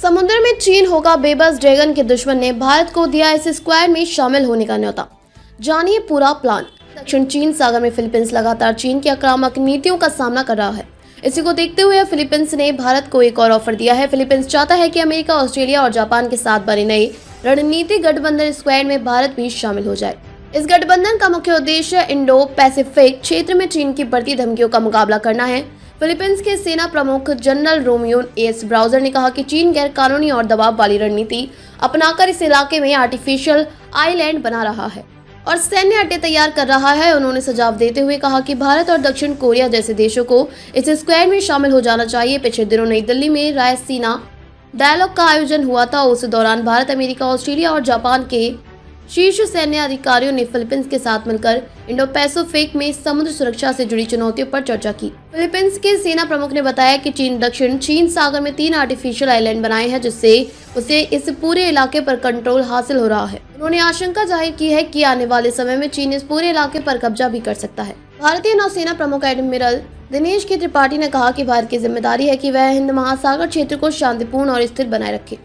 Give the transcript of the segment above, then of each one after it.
समुद्र में चीन होगा बेबस, ड्रैगन के दुश्मन ने भारत को दिया इस स्क्वाड में शामिल होने का न्योता। जानिए पूरा प्लान। दक्षिण चीन सागर में फिलीपींस लगातार चीन की आक्रामक नीतियों का सामना कर रहा है। इसी को देखते हुए फिलीपींस ने भारत को एक और ऑफर दिया है। फिलीपींस चाहता है कि अमेरिका, ऑस्ट्रेलिया और जापान के साथ बने नए रणनीतिक गठबंधन स्क्वाड में भारत भी शामिल हो जाए। इस गठबंधन का मुख्य उद्देश्य इंडो पैसिफिक क्षेत्र में चीन की बढ़ती धमकियों का मुकाबला करना है। फिलीपींस के सेना प्रमुख जनरल रोमियो एस ब्राउजर ने कहा कि चीन गैर कानूनी और दबाव वाली रणनीति अपनाकर इस इलाके में आर्टिफिशियल आइलैंड बना रहा है और सैन्य अड्डे तैयार कर रहा है। उन्होंने सुझाव देते हुए कहा कि भारत और दक्षिण कोरिया जैसे देशों को इस स्क्वाड में शामिल हो जाना चाहिए। पिछले दिनों नई दिल्ली में रायसीना डायलॉग का आयोजन हुआ था। उस दौरान भारत, अमेरिका, ऑस्ट्रेलिया और जापान के शीर्ष सैन्य अधिकारियों ने फिलीपींस के साथ मिलकर इंडो पैसिफिक में समुद्र सुरक्षा से जुड़ी चुनौतियों पर चर्चा की। फिलीपींस के सेना प्रमुख ने बताया कि चीन दक्षिण चीन सागर में 3 आर्टिफिशियल आइलैंड बनाए हैं, जिससे उसे इस पूरे इलाके पर कंट्रोल हासिल हो रहा है। उन्होंने आशंका जाहिर की है कि आने वाले समय में चीन इस पूरे इलाके पर कब्जा भी कर सकता है। भारतीय नौसेना प्रमुख एडमिरल दिनेश के त्रिपाठी ने कहा कि भारत की जिम्मेदारी है कि वह हिंद महासागर क्षेत्र को शांतिपूर्ण और स्थिर बनाए रखे,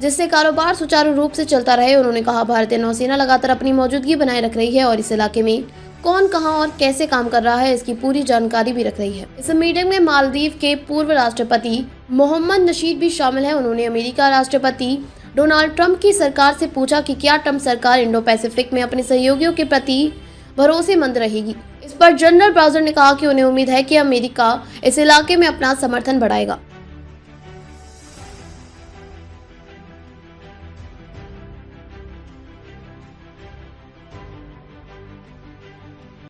जिससे कारोबार सुचारू रूप से चलता रहे। उन्होंने कहा भारतीय नौसेना लगातार अपनी मौजूदगी बनाए रख रही है और इस इलाके में कौन, कहां और कैसे काम कर रहा है, इसकी पूरी जानकारी भी रख रही है। इस मीटिंग में मालदीव के पूर्व राष्ट्रपति मोहम्मद नशीद भी शामिल है। उन्होंने अमेरिका राष्ट्रपति डोनाल्ड ट्रंप की सरकार से पूछा कि क्या ट्रंप सरकार इंडो पैसिफिक में अपने सहयोगियों के प्रति भरोसेमंद रहेगी। इस पर जनरल ब्राउजर ने कहा कि उन्हें उम्मीद है कि अमेरिका इस इलाके में अपना समर्थन बढ़ाएगा।